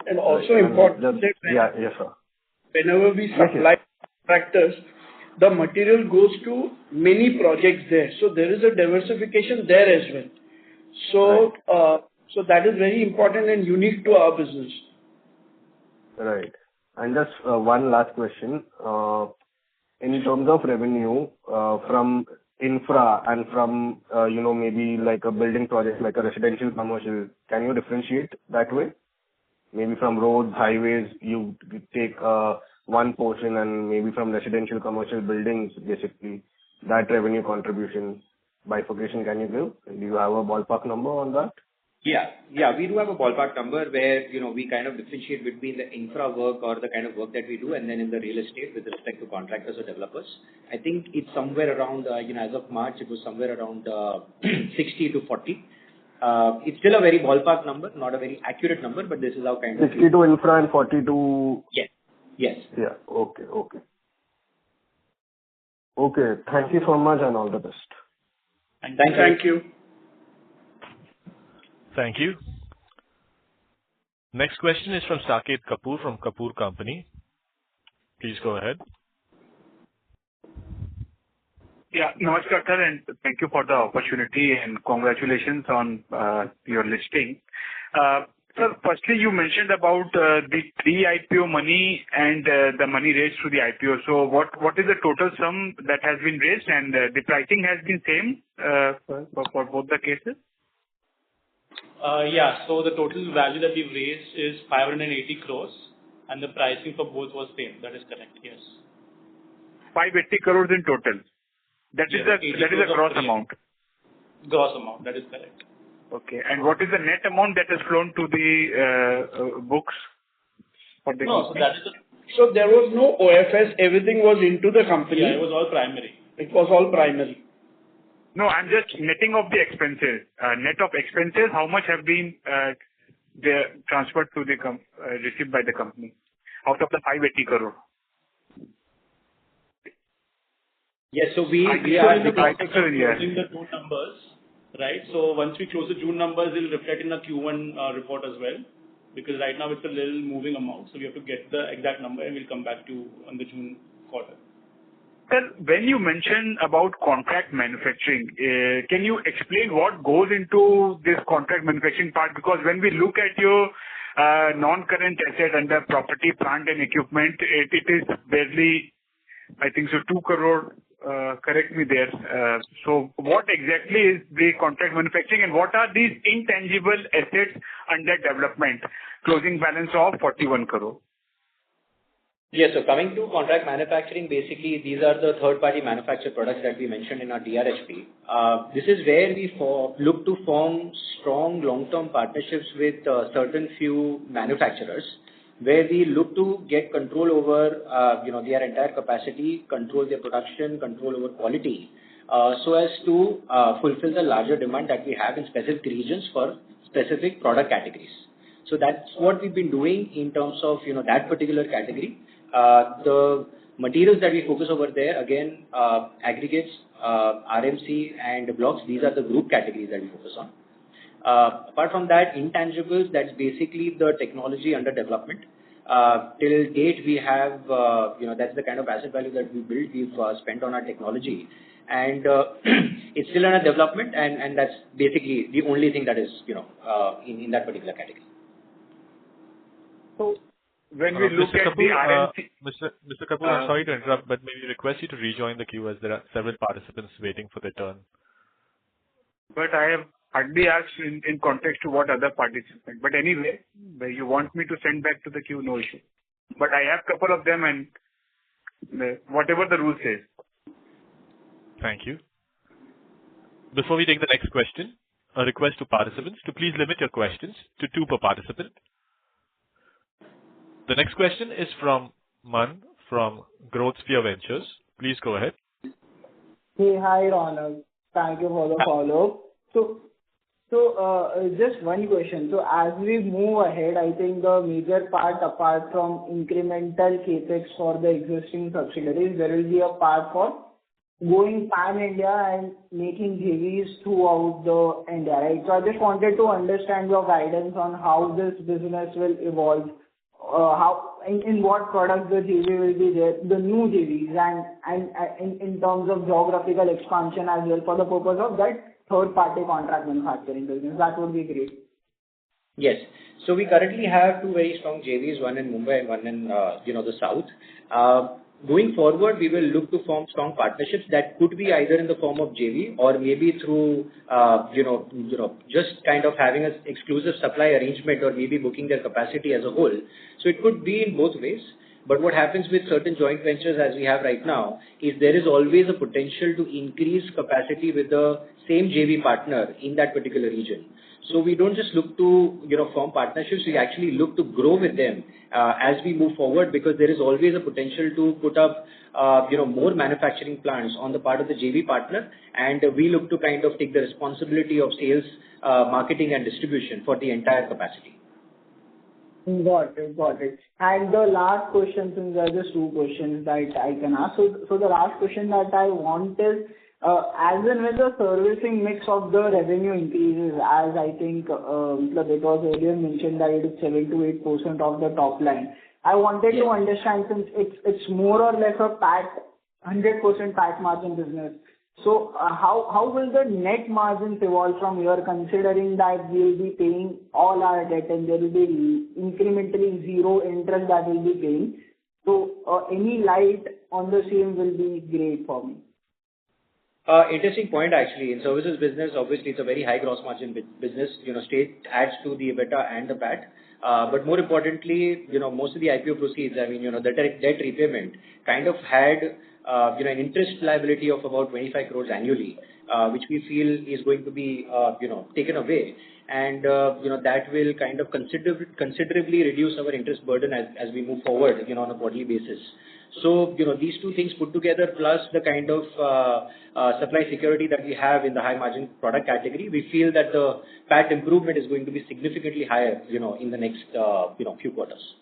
And also important that yes, sir. Whenever we supply contractors, the material goes to many projects there. So there is a diversification there as well. So, Right. So that is very important and unique to our business. Right. And just one last question. In terms of revenue, from infra and from, maybe like a building project, like a residential commercial? Can you differentiate that way? Maybe from roads, highways, you take one portion, and maybe from residential commercial buildings, basically, that revenue contribution bifurcation, can you give? Do you have a ballpark number on that? Yeah, we do have a ballpark number where, we kind of differentiate between the infra work or the kind of work that we do, and then in the real estate with respect to contractors or developers. I think it's somewhere around, as of March, it was somewhere around 60 to 40. It's still a very ballpark number, not a very accurate number, but this is how kind of... 60 to infra and 40 to... Yes. Yeah. Okay. Okay. Thank you so much and all the best. Thank you. Thank you. Next question is from Saket Kapoor from Kapoor Company. Please go ahead. Yeah, namaskar sir, and thank you for the opportunity and congratulations on your listing. Sir, firstly, you mentioned about the pre-IPO money and the money raised through the IPO. So what is the total sum that has been raised, and the pricing has been same for both the cases? So the total value that we've raised is 580 crores, and the pricing for both was same. That is correct, yes. 580 crores in total. That is a gross amount. Gross amount, that is correct. Okay. And what is the net amount that has flown to the books for the company? So there was no OFS, everything was into the company. Yeah, it was all primary. It was all primary. No, I'm just netting off the expenses. Net of expenses, how much have been transferred to the received by the company out of the 580 crore? Yes, so we are in the process of closing the two numbers, right? So once we close the June numbers, it will reflect in the Q1 report as well, because right now it's a little moving amount, so we have to get the exact number and we'll come back to you on the June quarter. Sir, when you mention about contract manufacturing, can you explain what goes into this contract manufacturing part? Because when we look at your non-current asset under property, plant and equipment, it is barely, I think so, 2 crore. Correct me there. So what exactly is the contract manufacturing, and what are these intangible assets under development? Closing balance of 41 crore. Yes, so coming to contract manufacturing, basically these are the third-party manufactured products that we mentioned in our DRHP. This is where we look to form strong long-term partnerships with certain few manufacturers, where we look to get control over their entire capacity, control their production, control over quality, so as to fulfill the larger demand that we have in specific regions for specific product categories. So that's what we've been doing in terms of that particular category. The materials that we focus over there, again, aggregates, RMC and blocks, these are the group categories that we focus on. Apart from that, intangibles, that's basically the technology under development. Till date, we have, that's the kind of asset value that we built, we've spent on our technology. And it's still under development, and that's basically the only thing that is, in that particular category. So, when we look at the RMC... Mr. Kapoor, I'm sorry to interrupt, but maybe request you to rejoin the queue as there are several participants waiting for their turn. But I have hardly asked in context to what other participants. But anyway, you want me to send back to the queue, no issue. But I have a couple of them, and whatever the rule says. Thank you. Before we take the next question, a request to participants to please limit your questions to 2 per participant. The next question is from Man from Growth Sphere Ventures. Please go ahead. Hey, hi Ronald. Thank you for the follow-up. So just one question. So as we move ahead, I think the major part, apart from incremental capex for the existing subsidiaries, there will be a part for going pan-India and making JVs throughout the India, right? So I just wanted to understand your guidance on how this business will evolve, how in what products the JV will be there, the new JVs, and in terms of geographical expansion as well for the purpose of that third-party contract manufacturing business. That would be great. Yes. So we currently have 2 very strong JVs, one in Mumbai and one in the south. Going forward, we will look to form strong partnerships that could be either in the form of JV or maybe through, just kind of having an exclusive supply arrangement or maybe booking their capacity as a whole. So it could be in both ways. But what happens with certain joint ventures as we have right now is there is always a potential to increase capacity with the same JV partner in that particular region. So we don't just look to, form partnerships, we actually look to grow with them as we move forward, because there is always a potential to put up, more manufacturing plants on the part of the JV partner, and we look to kind of take the responsibility of sales, marketing and distribution for the entire capacity. Got it. And the last question, since there are just two questions that I can ask. So the last question that I want is, as in when the servicing mix of the revenue increases, as I think it was earlier mentioned that it is 7 to 8% of the top line. I wanted to understand, since it's more or less a 100% PAT margin business. So how will the net margins evolve from here, considering that we'll be paying all our debt and there will be incrementally zero interest that we'll be paying? So any light on the same will be great for me. Interesting point, actually. In services business, obviously, it's a very high gross margin business. State adds to the EBITDA and the PAT. But more importantly, most of the IPO proceeds, the debt repayment kind of had, an interest liability of about 25 crores annually, which we feel is going to be, taken away. And, that will kind of considerably reduce our interest burden as we move forward, on a quarterly basis. So, these two things put together, plus the kind of supply security that we have in the high margin product category, we feel that the PAT improvement is going to be significantly higher, in the next, few quarters.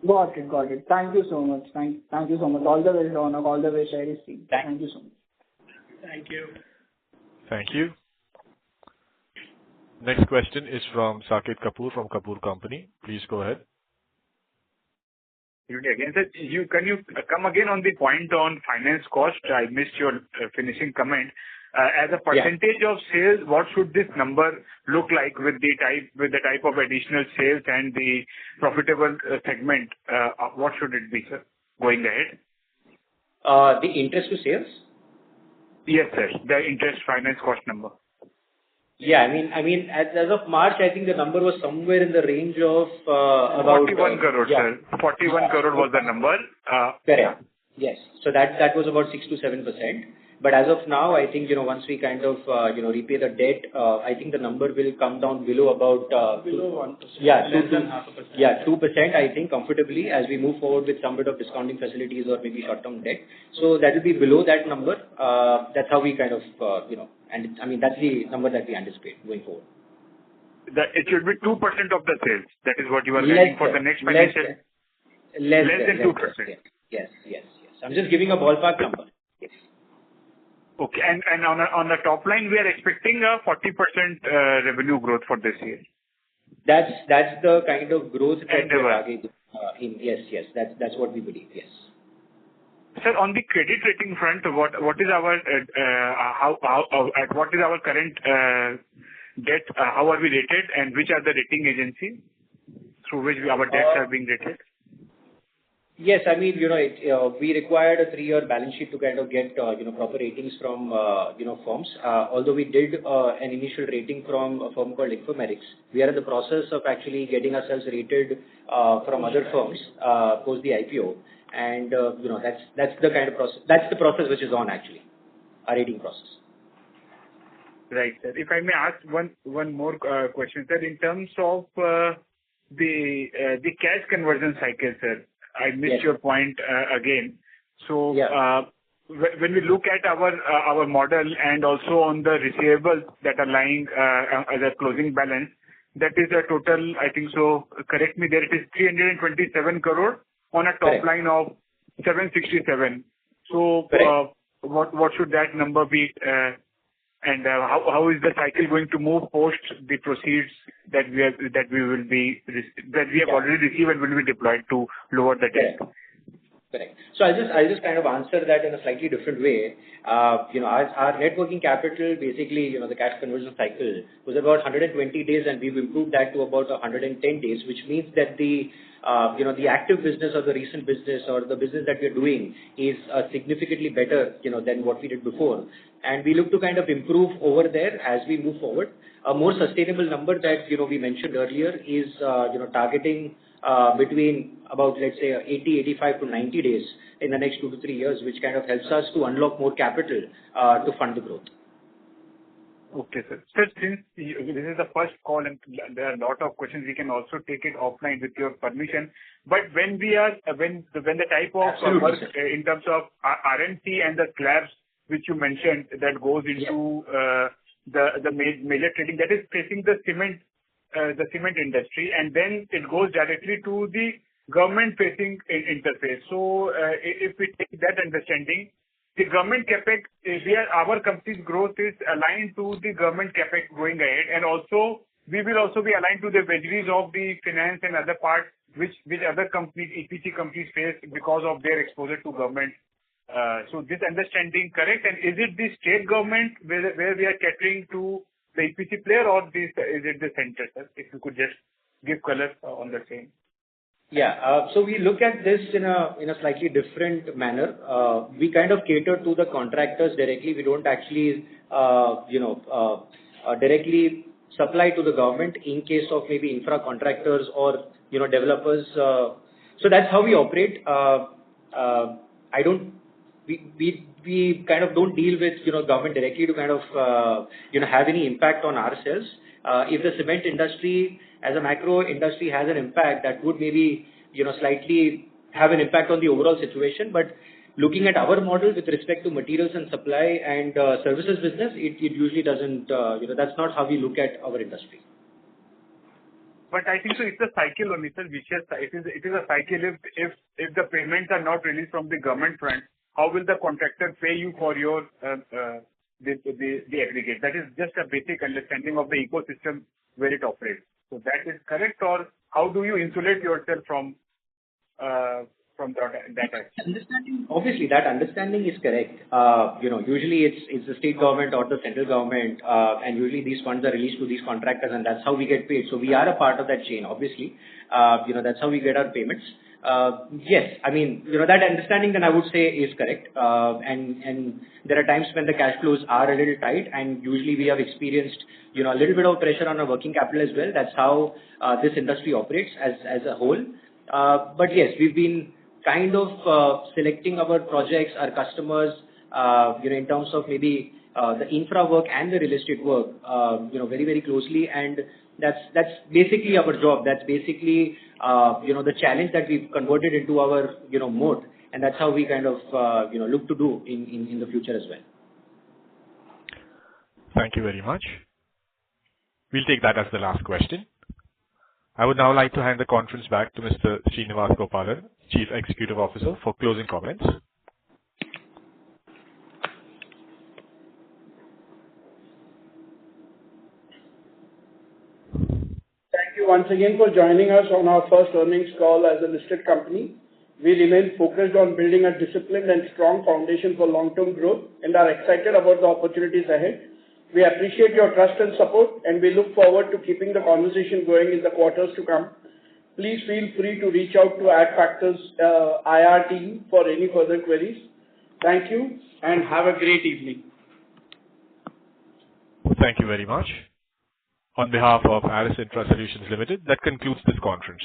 Got it. Thank you so much. Thank you so much. All the way, Ronak. All the way, Aris team. Thank you so much. Thank you. Thank you. Next question is from Saket Kapoor from Kapoor Company. Please go ahead. Again, sir, can you come again on the point on finance cost? I missed your finishing comment. As a percentage of sales, what should this number look like with the type of additional sales and the profitable segment? What should it be, sir, going ahead? The interest to sales? Yes, sir. The interest finance cost number. Yeah, as of March, I think the number was somewhere in the range of about 41 crore, sir. 41 crore was the number. Correct. Yes. So that was about 6 to 7%. But as of now, I think, once we kind of, repay the debt, I think the number will come down below about... below 1%. Yeah, less than 0.5%. Yeah, 2%, I think, comfortably, as we move forward with some bit of discounting facilities or maybe short-term debt. So that will be below that number. That's how we kind of, and that's the number that we anticipate going forward. That it should be 2% of the sales. That is what you are getting for the next financial... Less than 2%. Yes. I'm just giving a ballpark number. Yes. Okay. And on the top line, we are expecting a 40% revenue growth for this year. That's the kind of growth that we are targeting. Yes. That's what we believe. Yes. Sir, on the credit rating front, what is our current debt? How are we rated, and which are the rating agencies through which our debts are being rated? Yes, we required a 3-year balance sheet to kind of get, proper ratings from, firms. Although we did an initial rating from a firm called Informatics, we are in the process of actually getting ourselves rated from other firms post the IPO. And, that's the kind of process. That's the process which is on, actually, our rating process. Right, sir. If I may ask one more question, sir. In terms of the cash conversion cycle, sir, I missed your point again. So when we look at our model and also on the receivables that are lying as a closing balance, that is a total, I think so, correct me there, it is 327 crore on a top line of 767. So what should that number be? And how is the cycle going to move post the proceeds that we have already received and will be deployed to lower the debt? Correct. So I'll just kind of answer that in a slightly different way. Our net working capital, basically, the cash conversion cycle was about 120 days, and we've improved that to about 110 days, which means that the active business or the recent business or the business that we're doing is significantly better, than what we did before. And we look to kind of improve over there as we move forward. A more sustainable number that, we mentioned earlier is, targeting between about, let's say, 80, 85 to 90 days in the next 2 to 3 years, which kind of helps us to unlock more capital to fund the growth. Okay, sir. Sir, since this is the first call and there are a lot of questions, we can also take it offline with your permission. But when the type of work in terms of R&C and the slabs which you mentioned that goes into the major trading, that is facing the cement industry, and then it goes directly to the government-facing interface. So, if we take that understanding, the government capex, our company's growth is aligned to the government capex going ahead, and also we will also be aligned to the vagaries of the finance and other parts which other companies, EPC companies face because of their exposure to government. So, this understanding correct? And is it the state government where we are catering to the EPC player, or is it the center, sir? If you could just give color on the same. Yeah. So we look at this in a slightly different manner. We kind of cater to the contractors directly. We don't actually, directly supply to the government in case of maybe infra contractors or, developers. So that's how we operate. We kind of don't deal with, government directly to kind of, have any impact on ourselves. If the cement industry as a macro industry has an impact, that would maybe, slightly have an impact on the overall situation. But looking at our model with respect to materials and supply and services business, it usually doesn't, that's not how we look at our industry. But I think so it's a cycle only, sir. It is a cycle. If the payments are not released from the government front, how will the contractor pay you for your the aggregate? That is just a basic understanding of the ecosystem where it operates. So that is correct, or how do you insulate yourself from that? Understanding, obviously, that understanding is correct. Usually it's the state government or the central government, and usually these funds are released to these contractors, and that's how we get paid. So we are a part of that chain, obviously. That's how we get our payments. Yes, I mean, that understanding then I would say is correct. And there are times when the cash flows are a little tight, and usually we have experienced, a little bit of pressure on our working capital as well. That's how this industry operates as a whole. But yes, we've been kind of selecting our projects, our customers, in terms of maybe the infra work and the real estate work, very, very closely. And that's basically our job. That's basically, the challenge that we've converted into our, mode. And that's how we kind of, look to do in the future as well. Thank you very much. We'll take that as the last question. I would now like to hand the conference back to Mr. Srinivas Gopalan, Chief Executive Officer, for closing comments. Thank you once again for joining us on our first earnings call as a listed company. We remain focused on building a disciplined and strong foundation for long-term growth and are excited about the opportunities ahead. We appreciate your trust and support, and we look forward to keeping the conversation going in the quarters to come. Please feel free to reach out to Adfactors IR team for any further queries. Thank you and have a great evening. Thank you very much. On behalf of ArisInfra Solutions Limited, that concludes this conference.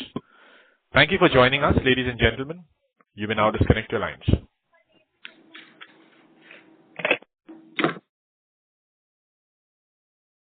Thank you for joining us, ladies and gentlemen. You may now disconnect your lines.